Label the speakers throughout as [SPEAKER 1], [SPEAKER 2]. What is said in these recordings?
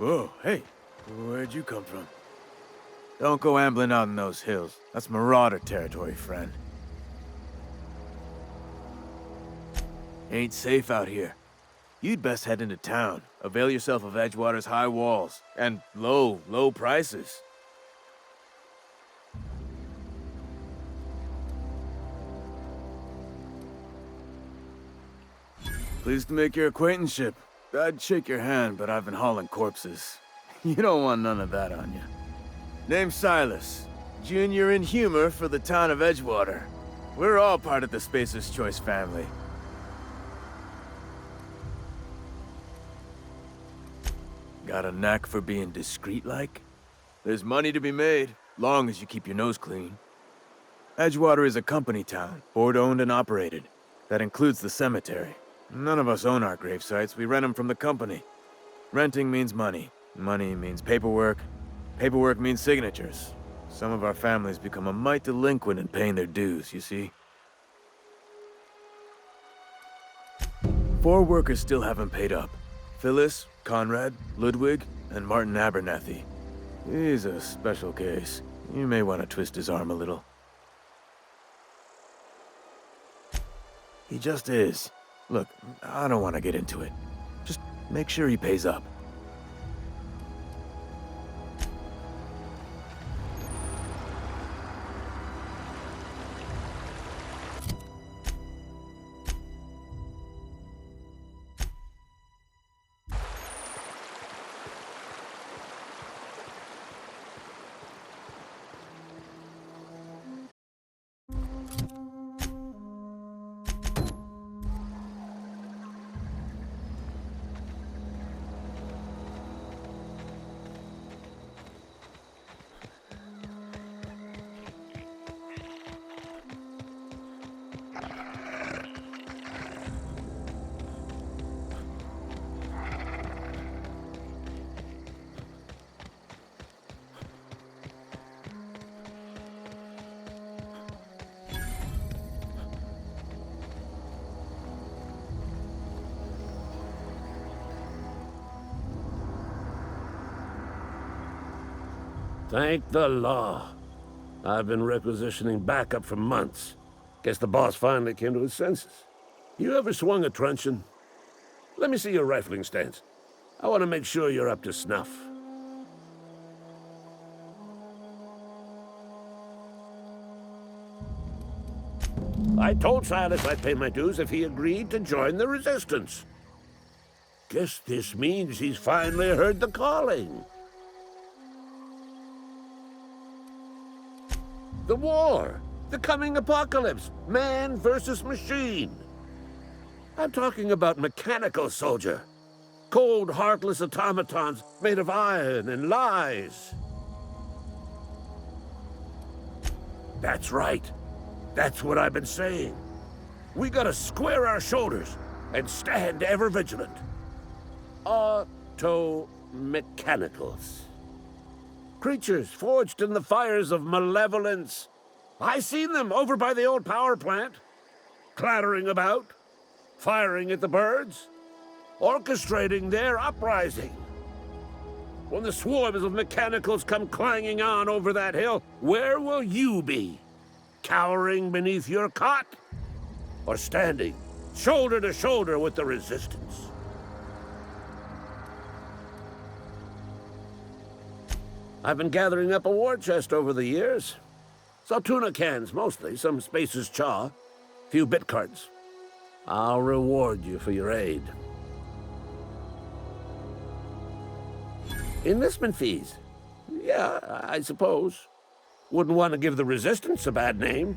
[SPEAKER 1] Whoa, hey, where'd you come from? Don't go ambling out in those hills. That's marauder territory, friend. Ain't safe out here. You'd best head into town. Avail yourself of Edgewater's high walls. And low prices. Pleased to make your acquaintanceship. I'd shake your hand, but I've been hauling corpses. You don't want none of that on you. Name's Silas. Junior in humor for the town of Edgewater. We're all part of the Spacer's Choice family. Got a knack for being discreet-like? There's money to be made, long as you keep your nose clean. Edgewater is a company town, board-owned and operated. That includes the cemetery. None of us own our grave sites, we rent them from the company. Renting means money. Money means paperwork. Paperwork means signatures. Some of our families become a mite delinquent in paying their dues, you see? 4 workers still haven't paid up. Phyllis, Conrad, Ludwig, and Martin Abernathy. He's a special case. You may want to twist his arm a little. He just is. Look, I don't want to get into it. Just make sure he pays up.
[SPEAKER 2] Thank the law. I've been requisitioning backup for months. Guess the boss finally came to his senses. You ever swung a truncheon? Let me see your rifling stance. I want to make sure you're up to snuff. I told Silas I'd pay my dues if he agreed to join the resistance. Guess this means he's finally heard the calling. The war! The coming apocalypse! Man versus machine! I'm talking about mechanical soldier. Cold, heartless automatons made of iron and lies. That's right. That's what I've been saying. We gotta square our shoulders and stand ever vigilant. Auto-mechanicals. Creatures forged in the fires of malevolence. I seen them over by the old power plant, clattering about, firing at the birds, orchestrating their uprising. When the swarms of mechanicals come clanging on over that hill, where will you be? Cowering beneath your cot? Or standing, shoulder to shoulder with the resistance? I've been gathering up a war chest over the years. Saltuna cans, mostly, some Spacer's chaw, few bit cards. I'll reward you for your aid. Enlistment fees? Yeah, I suppose. Wouldn't want to give the Resistance a bad name.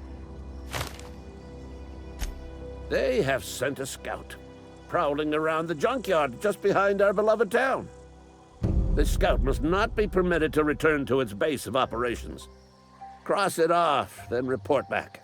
[SPEAKER 2] They have sent a scout, prowling around the junkyard just behind our beloved town. This scout must not be permitted to return to its base of operations. Cross it off, then report back.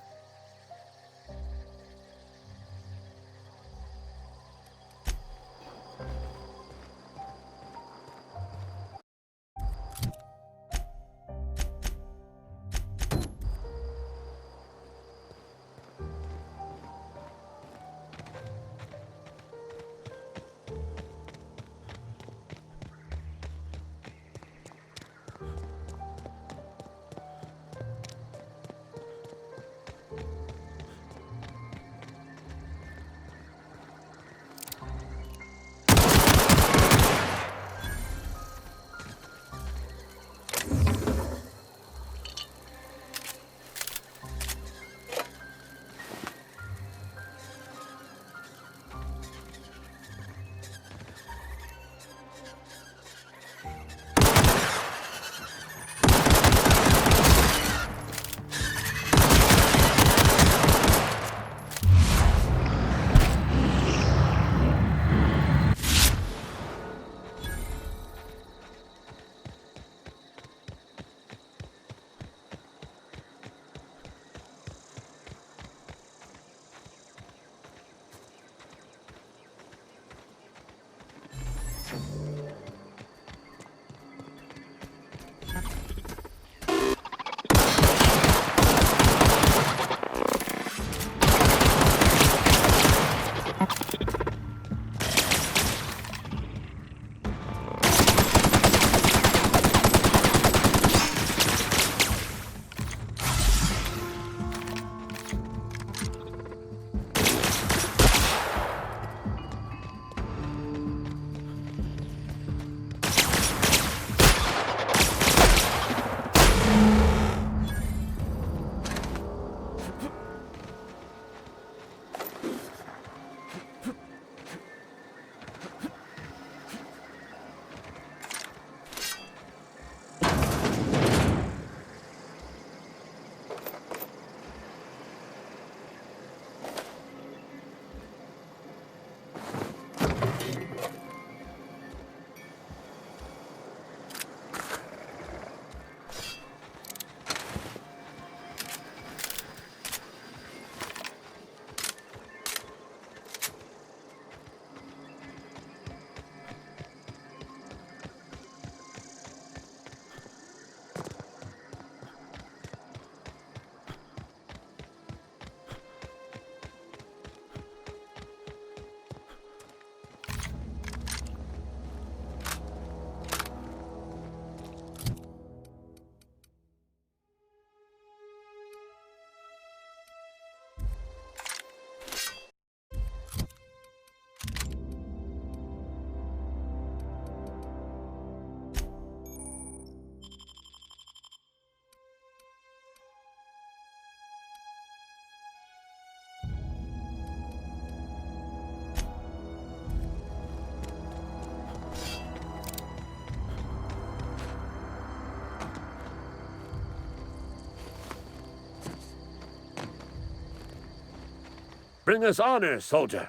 [SPEAKER 2] Bring us honor, soldier.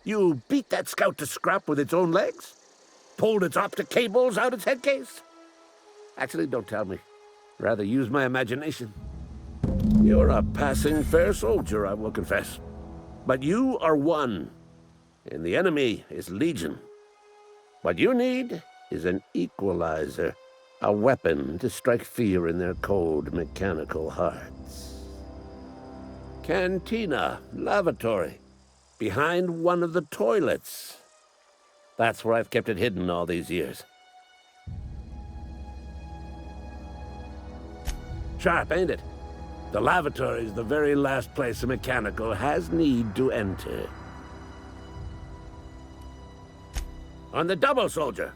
[SPEAKER 2] You beat that scout to scrap with its own legs? Pulled its optic cables out its headcase? Actually, don't tell me. Rather use my imagination. You're a passing fair soldier, I will confess. But you are one, and the enemy is legion. What you need is an equalizer, a weapon to strike fear in their cold, mechanical hearts. Cantina, lavatory, behind one of the toilets. That's where I've kept it hidden all these years. Sharp, ain't it? The lavatory is the very last place a mechanical has need to enter. On the double, soldier.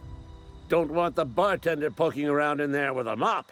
[SPEAKER 2] Don't want the bartender poking around in there with a mop.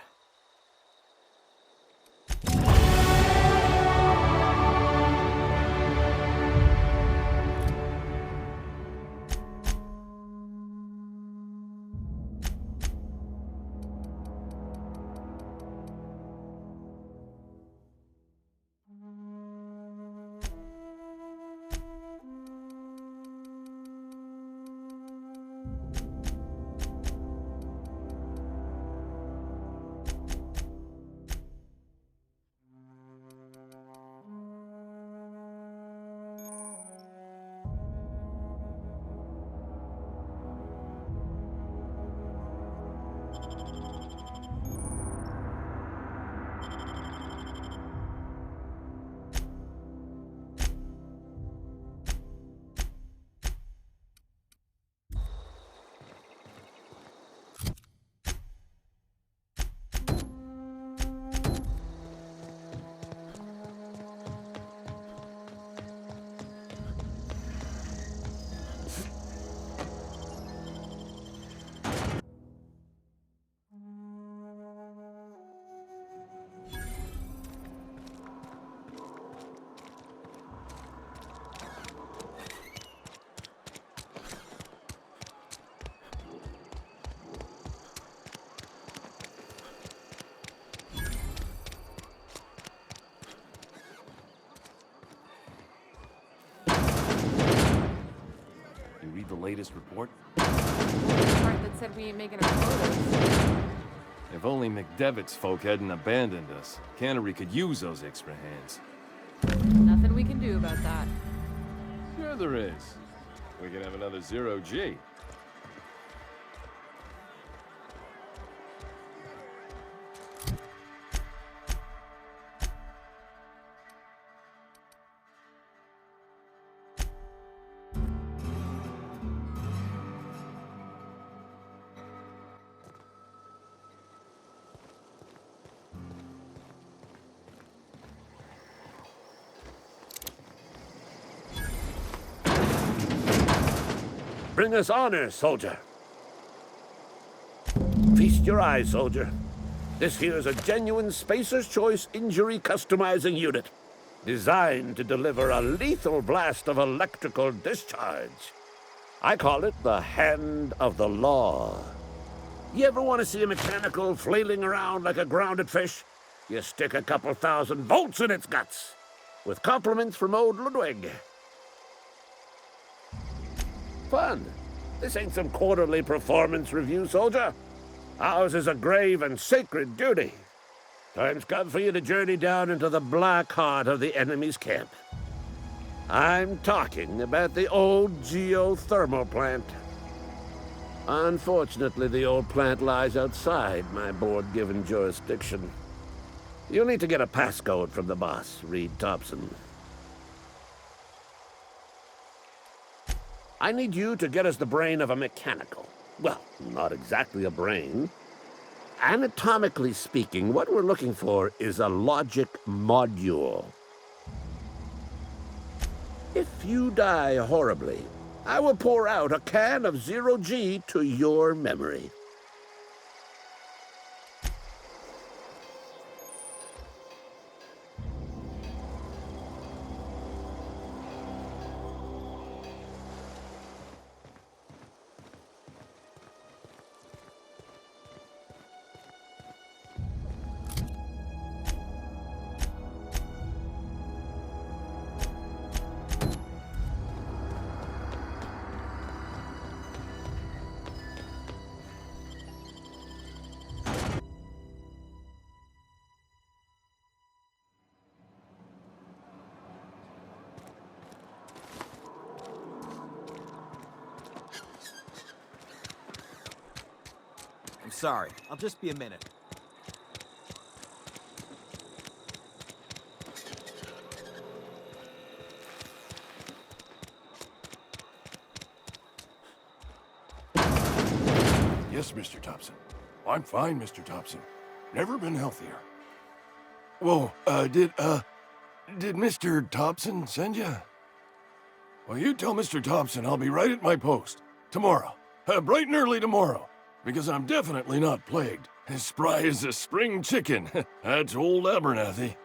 [SPEAKER 3] The latest report?
[SPEAKER 4] The part that said we ain't making our quotas.
[SPEAKER 3] If only McDevitt's folk hadn't abandoned us. Cannery could use those extra hands.
[SPEAKER 4] Nothing we can do about that.
[SPEAKER 3] Sure there is. We can have another zero-G.
[SPEAKER 2] Bring us honor, soldier. Feast your eyes, soldier. This here's a genuine Spacer's Choice injury customizing unit, designed to deliver a lethal blast of electrical discharge. I call it the Hand of the Law. You ever want to see a mechanical flailing around like a grounded fish? You stick a couple thousand volts in its guts. With compliments from old Ludwig. Fun. This ain't some quarterly performance review, soldier. Ours is a grave and sacred duty. Time's come for you to journey down into the black heart of the enemy's camp. I'm talking about the old geothermal plant. Unfortunately, the old plant lies outside my board-given jurisdiction. You'll need to get a passcode from the boss, Reed Thompson. I need you to get us the brain of a mechanical. Well, not exactly a brain. Anatomically speaking, what we're looking for is a logic module. If you die horribly, I will pour out a can of zero-G to your memory.
[SPEAKER 5] Sorry, I'll just be a minute.
[SPEAKER 6] Yes, Mr. Thompson. I'm fine, Mr. Thompson. Never been healthier. Whoa, did Mr. Thompson send you? Well, you tell Mr. Thompson I'll be right at my post. Tomorrow. Bright and early tomorrow. Because I'm definitely not plagued. As spry as a spring chicken. That's old Abernathy.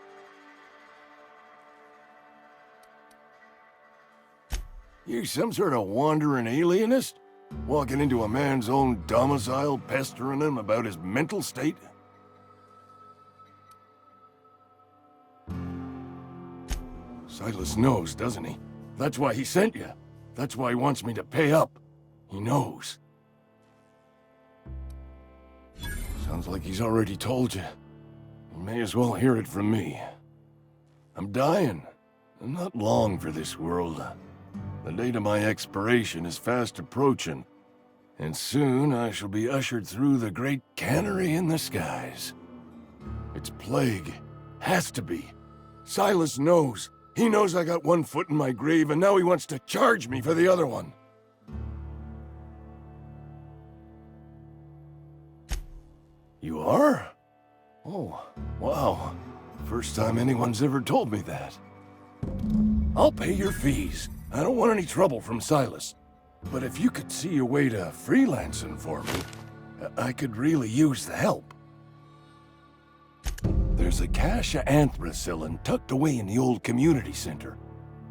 [SPEAKER 6] You some sort of wandering alienist? Walking into a man's own domicile, pestering him about his mental state? Silas knows, doesn't he? That's why he sent you. That's why he wants me to pay up. He knows. Sounds like he's already told you. You may as well hear it from me. I'm dying. I'm not long for this world. The date of my expiration is fast approaching, and soon I shall be ushered through the great cannery in the skies. It's plague. Has to be. Silas knows. He knows I got one foot in my grave, and now he wants to charge me for the other one. You are? Oh, wow. First time anyone's ever told me that. I'll pay your fees. I don't want any trouble from Silas. But if you could see a way to freelancing for me, I could really use the help. There's a cache of anthracillin tucked away in the old community center.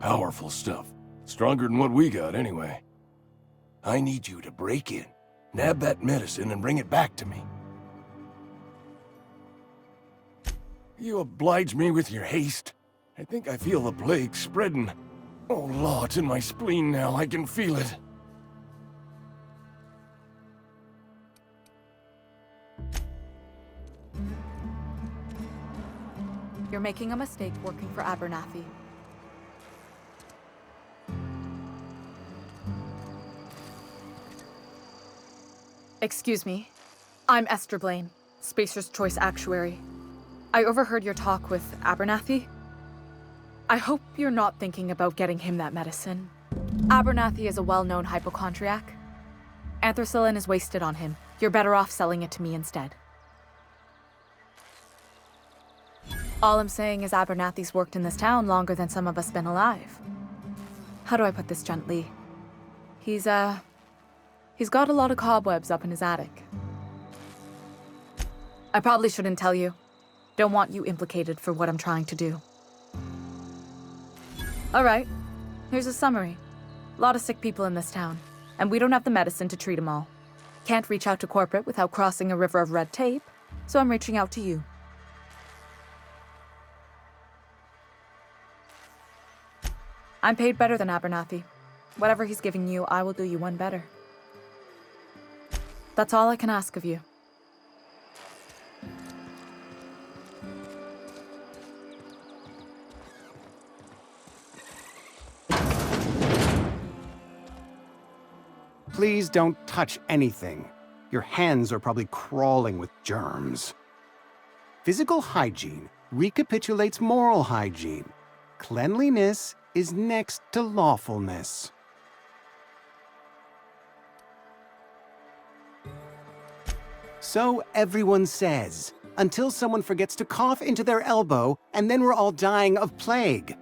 [SPEAKER 6] Powerful stuff. Stronger than what we got, anyway. I need you to break in, nab that medicine, and bring it back to me. You oblige me with your haste. I think I feel the plague spreading. Oh, Law, it's in my spleen now. I can feel it.
[SPEAKER 7] You're making a mistake working for Abernathy. Excuse me. I'm Esther Blaine, Spacer's Choice Actuary. I overheard your talk with Abernathy. I hope you're not thinking about getting him that medicine. Abernathy is a well-known hypochondriac. Anthracillin is wasted on him. You're better off selling it to me instead. All I'm saying is Abernathy's worked in this town longer than some of us been alive. How do I put this gently? He's got a lot of cobwebs up in his attic. I probably shouldn't tell you. Don't want you implicated for what I'm trying to do. All right, here's a summary. A lot of sick people in this town, and we don't have the medicine to treat them all. Can't reach out to corporate without crossing a river of red tape, so I'm reaching out to you. I'm paid better than Abernathy. Whatever he's giving you, I will do you one better. That's all I can ask of you.
[SPEAKER 8] Please don't touch anything. Your hands are probably crawling with germs. Physical hygiene recapitulates moral hygiene. Cleanliness is next to lawfulness. So everyone says, until someone forgets to cough into their elbow, and then we're all dying of plague.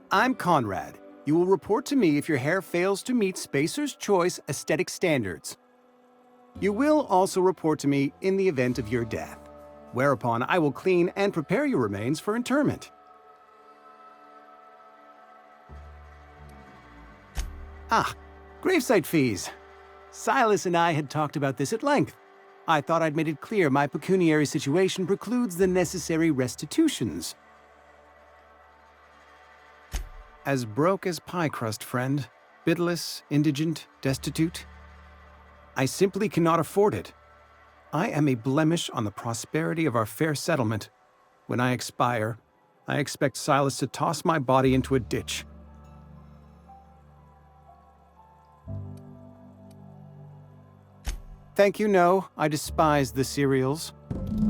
[SPEAKER 8] I'm Conrad. You will report to me if your hair fails to meet Spacer's Choice aesthetic standards. You will also report to me in the event of your death, whereupon I will clean and prepare your remains for interment. Ah, gravesite fees. Silas and I had talked about this at length. I thought I'd made it clear my pecuniary situation precludes the necessary restitutions. As broke as pie crust, friend. Bidless, indigent, destitute. I simply cannot afford it. I am a blemish on the prosperity of our fair settlement. When I expire, I expect Silas to toss my body into a ditch. Thank you, no. I despise the cereals.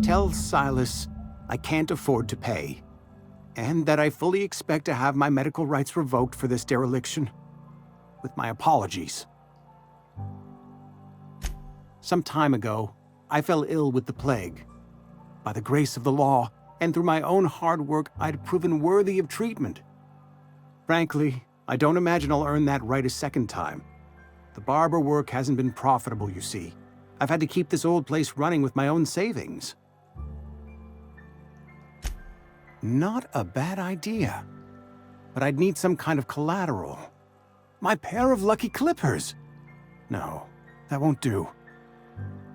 [SPEAKER 8] Tell Silas I can't afford to pay, and that I fully expect to have my medical rights revoked for this dereliction. With my apologies. Some time ago, I fell ill with the plague. By the grace of the law, and through my own hard work, I'd proven worthy of treatment. Frankly, I don't imagine I'll earn that right a second time. The barber work hasn't been profitable, you see. I've had to keep this old place running with my own savings. Not a bad idea. But I'd need some kind of collateral. My pair of lucky clippers! No, that won't do.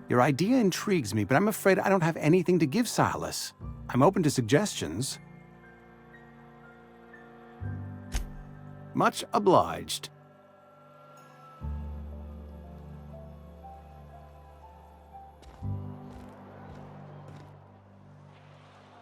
[SPEAKER 8] Your idea intrigues me, but I'm afraid I don't have anything to give Silas. I'm open to suggestions. Much obliged.